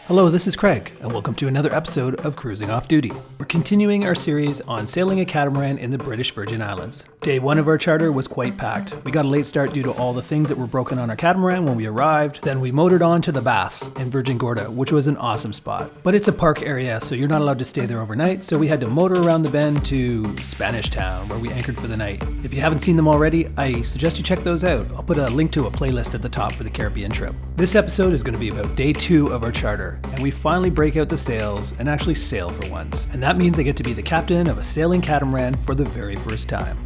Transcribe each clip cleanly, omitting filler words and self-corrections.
Hello, this is Craig, and welcome to another episode of Cruising Off Duty. We're continuing our series on sailing a catamaran in the British Virgin Islands. Day one of our charter was quite packed. We got a late start due to all the things that were broken on our catamaran when we arrived. Then we motored on to the Baths in Virgin Gorda, which was an awesome spot. But it's a park area, so you're not allowed to stay there overnight, so we had to motor around the bend to Spanish Town, where we anchored for the night. If you haven't seen them already, I suggest you check those out. I'll put a link to a playlist at the top for the Caribbean trip. This episode is going to be about day two of our charter, and we finally break out the sails and actually sail for once. And that means I get to be the captain of a sailing catamaran for the very first time.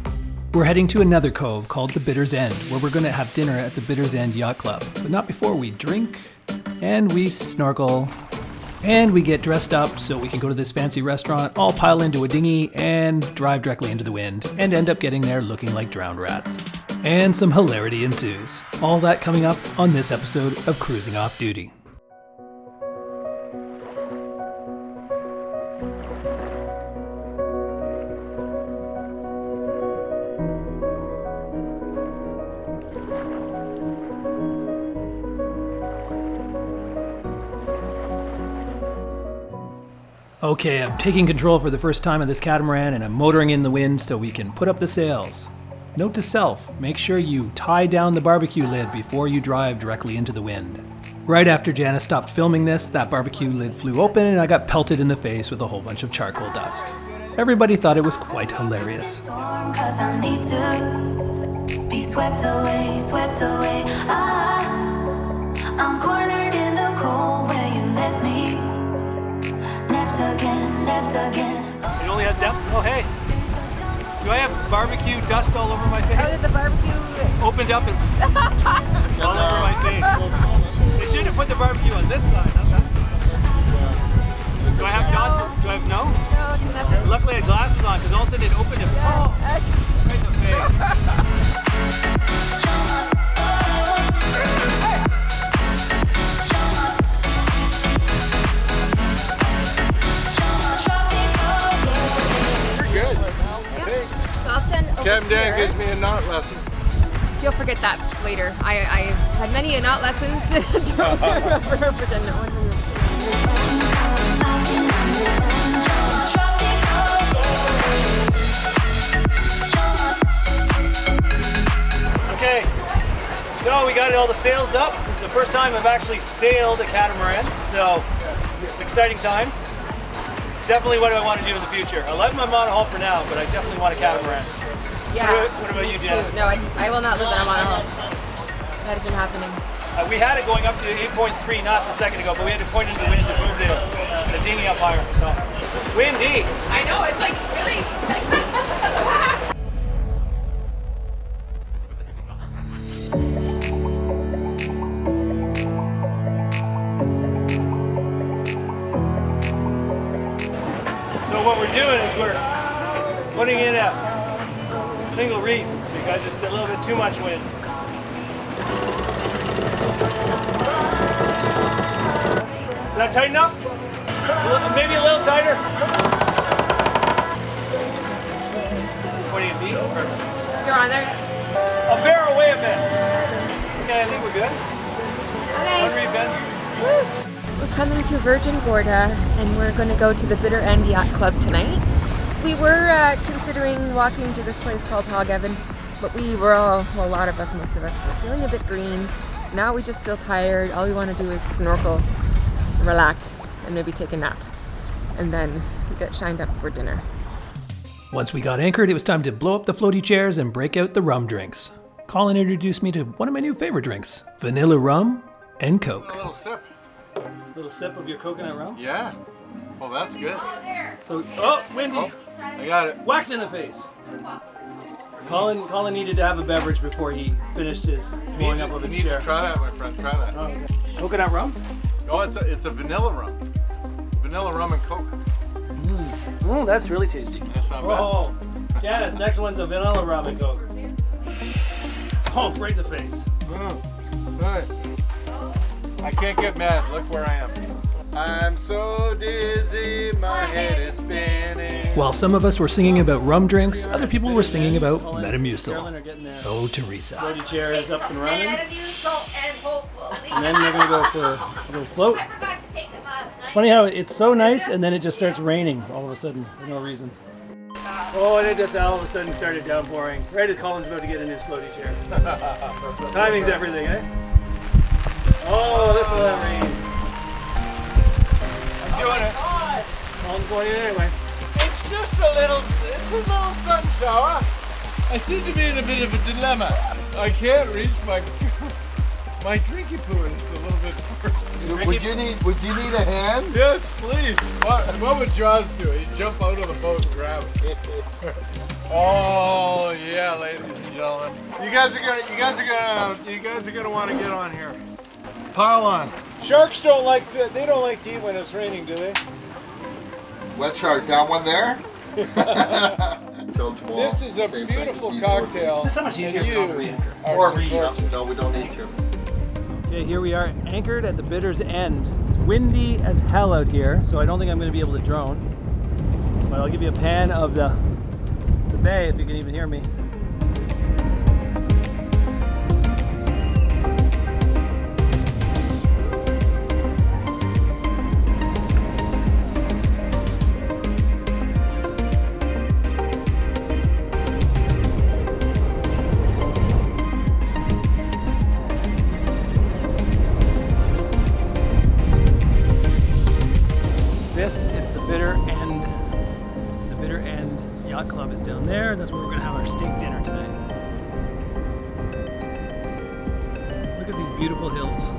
We're heading to another cove called the Bitter End, where we're going to have dinner at the Bitter End Yacht Club. But not before we drink, and we snorkel, and we get dressed up so we can go to this fancy restaurant, all pile into a dinghy, and drive directly into the wind, and end up getting there looking like drowned rats. And some hilarity ensues. All that coming up on this episode of Cruising Off Duty. Okay, I'm taking control for the first time of this catamaran and I'm motoring in the wind so we can put up the sails. Note to self, make sure you tie down the barbecue lid before you drive directly into the wind. Right after Janice stopped filming this, that barbecue lid flew open and I got pelted in the face with a whole bunch of charcoal dust. Everybody thought it was quite hilarious. I'm cornered in the cold where you left me. Left again. It only has depth? Oh, hey. Do I have barbecue dust all over my face? How did the barbecue opened up and all over my face. They should have put the barbecue on this side. Do I have dots? Do I have no? No, nothing. Luckily I had glasses on because all of a sudden it opened and right in the face. Captain Dan gives me a knot lesson. You'll forget that later. I had many knot lessons. Don't remember, pretend no one knew. Okay, so we got all the sails up. This is the first time I've actually sailed a catamaran, so exciting times. Definitely what I want to do in the future. I love my monohull for now, but I definitely want a catamaran. Yeah. What about you, Janice? No, I will not live in a monohull. That isn't happening. We had it going up to 8.3 knots a second ago, but we had to point into the wind to move the dinghy up higher. So. Windy! I know, it's like really... So what we're doing is we're putting in a single reef because it's a little bit too much wind. Is that tight enough? Maybe a little tighter? Pointing at me? You're on there? I'll bear away a bit. Okay, I think we're good. Okay. One reef in. We're coming to Virgin Gorda and we're going to go to the Bitter End Yacht Club tonight. We were considering walking to this place called Hog Heaven, but we were all, well, a lot of us, most of us, were feeling a bit green. Now we just feel tired. All we want to do is snorkel, relax, and maybe take a nap. And then we get shined up for dinner. Once we got anchored, it was time to blow up the floaty chairs and break out the rum drinks. Colin introduced me to one of my new favorite drinks, vanilla rum and Coke. A little sip. Little sip of your coconut rum? Yeah. Well, that's good. So, oh, windy. Oh, I got it. Whacked in the face. Colin needed to have a beverage before he finished his blowing up of his You need chair. to try that, my friend. Try that. Oh, okay. Coconut rum? Oh, it's a vanilla rum. Vanilla rum and Coke. Oh, that's really tasty. That's not bad. Oh, Janice, next one's a vanilla rum and Coke. Oh, right in the face. Right. I can't get mad. Look where I am. I'm so dizzy, my head is spinning. While some of us were singing about rum drinks, other people were singing about Metamucil. Oh, Teresa. Floaty chair is up and running. Metamucil and hopefully. And then they're going to go for a little float. I forgot to take them out Funny how it's so nice and then it just starts raining all of a sudden for no reason. Oh, and it just all of a sudden started downpouring. Right as Colin's about to get in his floaty chair. Timing's everything, eh? Oh, this will have rain. I'm doing it. Colin's going in anyway. It's just a little sun shower. I seem to be in a bit of a dilemma. I can't reach my drinky poo is a little bit further. Would you need a hand? Yes, please. What would Jaws do? He'd jump out of the boat and grab it. Oh yeah, ladies and gentlemen. You guys are gonna want to get on here. Pile on. Sharks don't like to eat when it's raining, do they? What shark? That one there? This is a beautiful cocktail. It's just so much easier You to re-anchor. are Or some me. gorgeous. No, we don't need to. Okay, here we are anchored at the Bitter's End. It's windy as hell out here, so I don't think I'm going to be able to drone. But I'll give you a pan of the bay if you can even hear me. This is the Bitter End. The Bitter End Yacht Club is down there. That's where we're gonna have our steak dinner tonight. Look at these beautiful hills.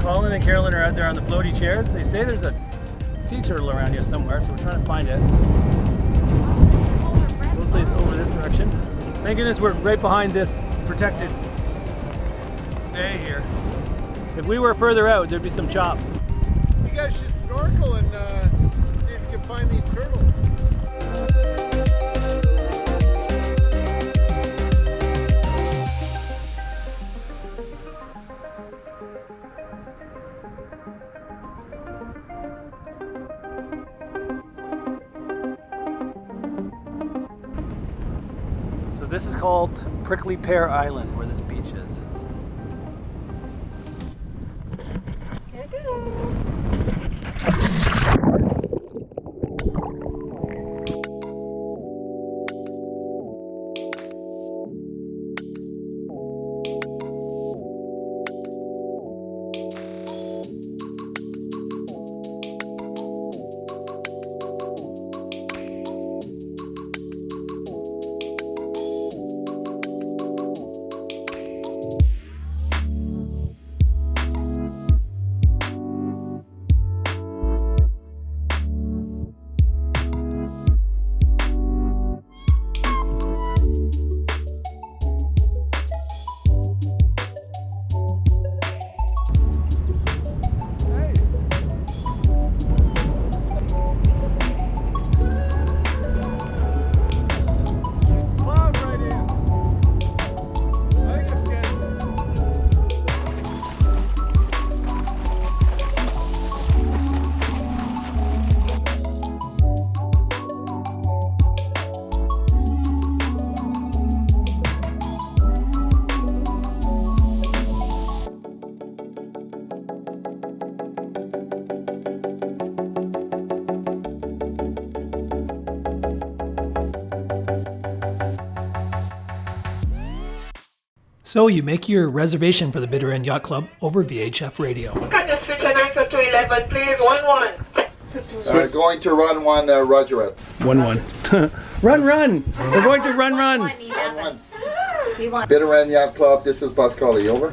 Colin and Carolyn are out there on the floaty chairs. They say there's a sea turtle around here somewhere, so we're trying to find it. Hopefully it's over this direction. Thank goodness we're right behind this protected bay here. If we were further out, there'd be some chop. You guys should snorkel and see if you can find these turtles. So this is called Prickly Pear Island, where this beach is. So you make your reservation for the Bitter End Yacht Club over VHF radio. Can you switch an answer to 11, please? 1-1. Going to run one, Roger it. 1-1. Run! We're going to run! 1-1. Bitter End Yacht Club, this is Bus Collie, over.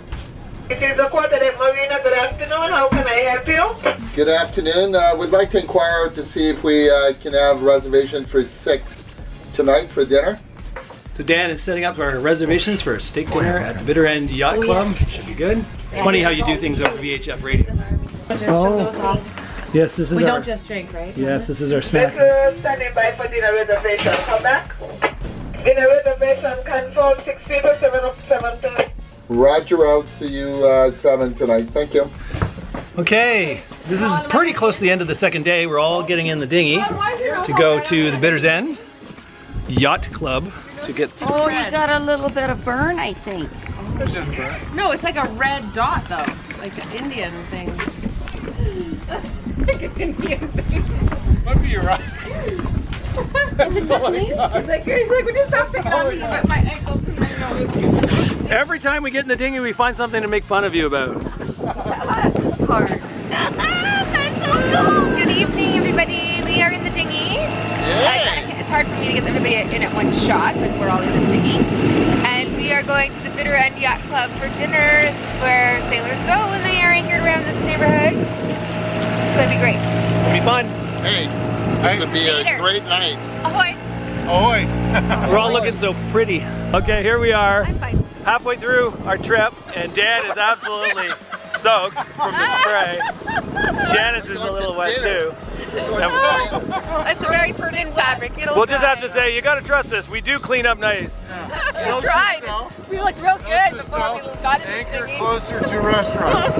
It is the Quarter Deck Marina. Good afternoon. How can I help you? Good afternoon. We'd like to inquire to see if we can have reservation for 6 tonight for dinner. So Dan is setting up our reservations for a steak dinner at the Bitter End Yacht Club. Should be good. It's funny how you do things over VHF radio. Oh. Yes, this is We our... don't just drink, right? Yes, this is our snack. This is standing by for dinner reservation. Come back. Dinner reservation confirmed. 6 people, 7 up, 7 to. Roger out. See you 7 tonight. Thank you. Okay, this is pretty close to the end of the second day. We're all getting in the dinghy to go to the Bitter End Yacht Club to get. Oh, you got a little bit of burn, I think. No, it's like a red dot though, like an Indian thing. It's confusing. Might be right. Is it just me? He's like, we just stop picking on me, but my ankles can Every time we get in the dinghy, we find something to make fun of you about. Good evening, everybody. We are in the dinghy. It's hard for me to get everybody in at one shot, but we're all in the dinghy. And we are going to the Bitter End Yacht Club for dinner. This is where sailors go when they are anchored around this neighborhood. It's going to be great. It'll be fun. Hey, it's gonna be a great night. Ahoy. Ahoy. We're all looking so pretty. Okay, here we are. I'm fine. Halfway through our trip, and Dan is absolutely soaked from the spray. Janice is a little wet too. It's a very pertinent fabric. We'll just have to say, you gotta trust us. We do clean up nice. We tried. We looked real good before we got in the Anchor dinghy. closer to restaurant.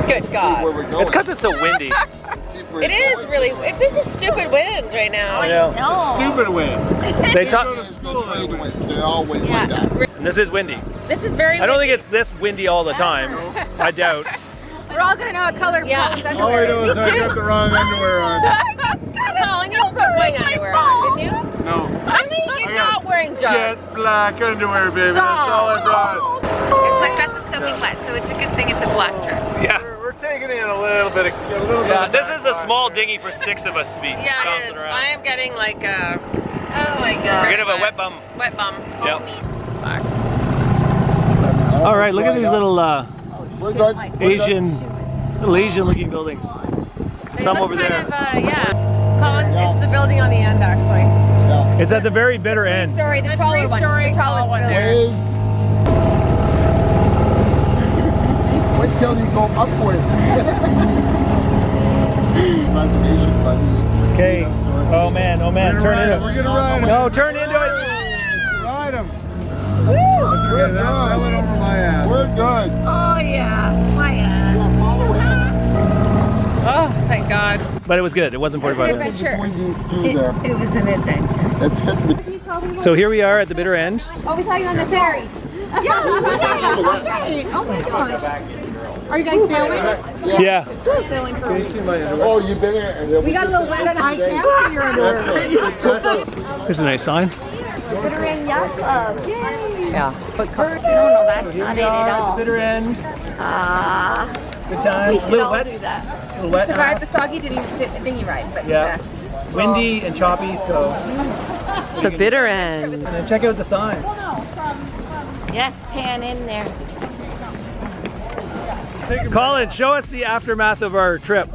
Good God. Where we're going. It's because it's so windy. See if we're It is going. really. This is stupid wind right now. I know. Stupid win. They Go talk, to school Trade anyway. winds, they're always like that. and this is windy. This is very. I don't think it's this windy all the time. I doubt. We're all gonna know what color. Yeah. All I know is I got the wrong underwear on. Colin, you put white underwear on, didn't you? No. You're not wearing Jet black underwear, baby. That's all I brought. My dress is soaking wet, so it's a good thing it's a black dress. Yeah. We're taking in a little bit of. Yeah, this is a small dinghy for 6 of us to be Yeah, it bouncing is. around. I am getting like a. Oh my God. We're gonna have a wet bum. Wet bum. Yep. All right, look at these little We're good. little Asian looking buildings. Some over there. Yeah. Colin, it's the building on the end, actually. Yeah. It's at the very bitter end. Story, the taller one. The tallest building. Waves. What till you go upwards? Reservation, buddy. Okay. Oh man, turn into We're it. gonna ride him. No, turn into it. Ride him. We're Okay, that went good. over my ass. We're good. Oh yeah, my ass. Yeah, follow him. Oh, thank God. But it was good. It wasn't 45 minutes. Adventure. Point these two there. It was an adventure. Let's hit me. So here we are at the bitter end. Oh, we saw you on the ferry. Oh my gosh. Are you guys sailing? Yeah. Sailing for Oh, you've been here. We got a little wet and I can't see your underwear. Excellent. There's a nice sign. Bitter End Yacht Club. Yay. Yeah. But No, that's not it at all. Bitter end. Ah, Good times. we A should little all wet. do that. A little wet. survived the soggy dinghy ride. But Yeah. Windy and choppy. So. the bitter end. And then check out the sign. Yes, pan in there. Colin, show us the aftermath of our trip.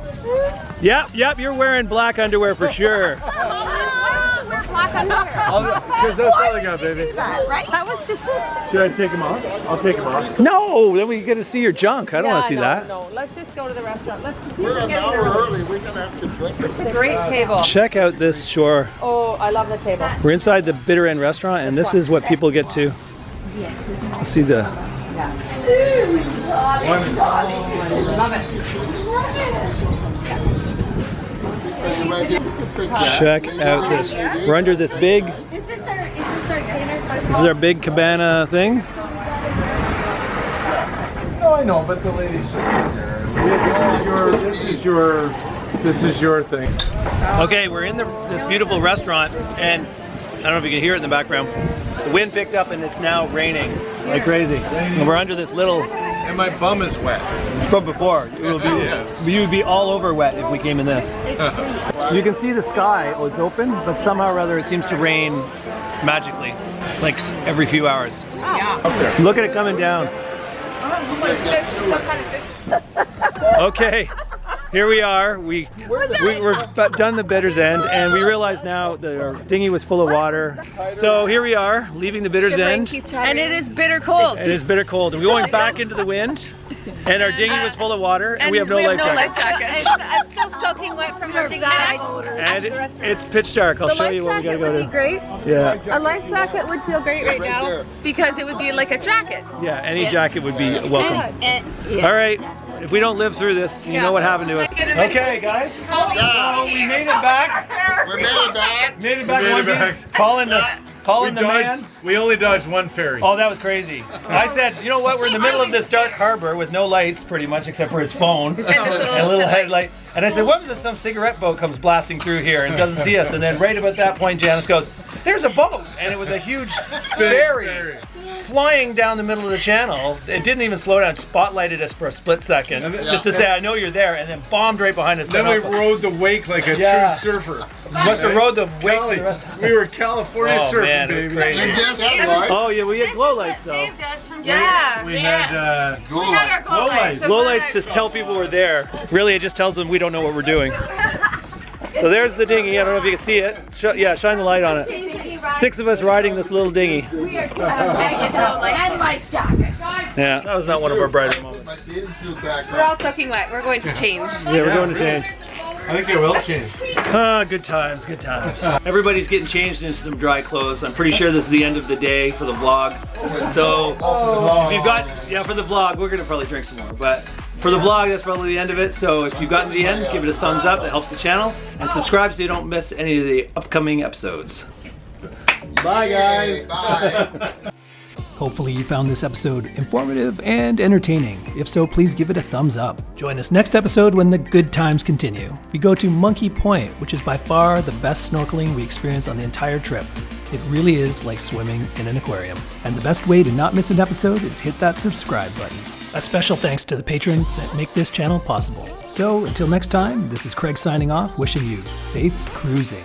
Yep, you're wearing black underwear for sure. We're black underwear. Because that's all I got, baby. Right? That was just. Should I take him off? I'll take him off. No, then we get to see your junk. I don't want to see that. No, let's just go to the restaurant. Let's see if We're we an can hour get in early. We're gonna have to drink it. a great table. Check out this shore. Oh, I love the table. We're inside the Bitter End restaurant, and this is what people get to. Let's see the. Love it. Check out this. We're under this big. This is our big cabana thing. No, I know, but the lady's just in there. This is your thing. Okay, we're in this beautiful restaurant, and I don't know if you can hear it in the background. The wind picked up, and it's now raining like crazy. And we're under this little. And my bum is wet. From before, it would be, you would be all over wet if we came in this. You can see the sky, oh, it's open, but somehow or other it seems to rain magically, like every few hours. Yeah. Look at it coming down. Okay, here we are. We're done the Bitter's End, and we realize now that our dinghy was full of water. So here we are, leaving the Bitter's End. And it is bitter cold. It is bitter cold, and we're going back into the wind. And our dinghy was full of water, and we have no life jacket. I'm still soaking wet from our dinghy. And it's pitch dark. I'll show you what we gotta go to. Great. Yeah. A life jacket would feel great right now there. because it would be like a jacket. Yeah, any jacket would be welcome. All right, if we don't live through this, you know what happened to us. Okay, guys. So we made it back. We made it back. Made it back We made one it back. piece. Calling the man. We only dodged one ferry. Oh, that was crazy. I said, you know what? We're in the middle of this dark harbor with no lights, pretty much, except for his phone and a little headlight. And I said, what was if some cigarette boat comes blasting through here and doesn't see us? And then right about that point, Janice goes, there's a boat. And it was a huge ferry flying down the middle of the channel. It didn't even slow down, spotlighted us for a split second, just to say, I know you're there, and then bombed right behind us. Then we rode the wake like a true surfer. Must have rode the wake for the rest of We were California surfing, man, it was baby. crazy. And guess what? Oh yeah, we had glow lights though. Yeah. We had Go on. glow lights. Glow lights just tell people we're there. Really, it just tells them we don't know what we're doing. So there's the dinghy. I don't know if you can see it. Yeah, shine the light on it. 6 of us riding this little dinghy. Yeah, that was not one of our brighter moments. My bathing suit back We're all soaking wet. We're going to change. Yeah, we're going to change. I think it will change. Ah, good times, good times. Everybody's getting changed into some dry clothes. I'm pretty sure this is the end of the day for the vlog. So, if you've got, for the vlog, we're gonna probably drink some more, but for the vlog, that's probably the end of it. So if you've gotten to the end, give it a thumbs up, that helps the channel, and subscribe so you don't miss any of the upcoming episodes. Bye, guys. Bye. Hopefully you found this episode informative and entertaining. If so, please give it a thumbs up. Join us next episode when the good times continue. We go to Monkey Point, which is by far the best snorkeling we experience on the entire trip. It really is like swimming in an aquarium. And the best way to not miss an episode is hit that subscribe button. A special thanks to the patrons that make this channel possible. So until next time, this is Craig signing off, wishing you safe cruising.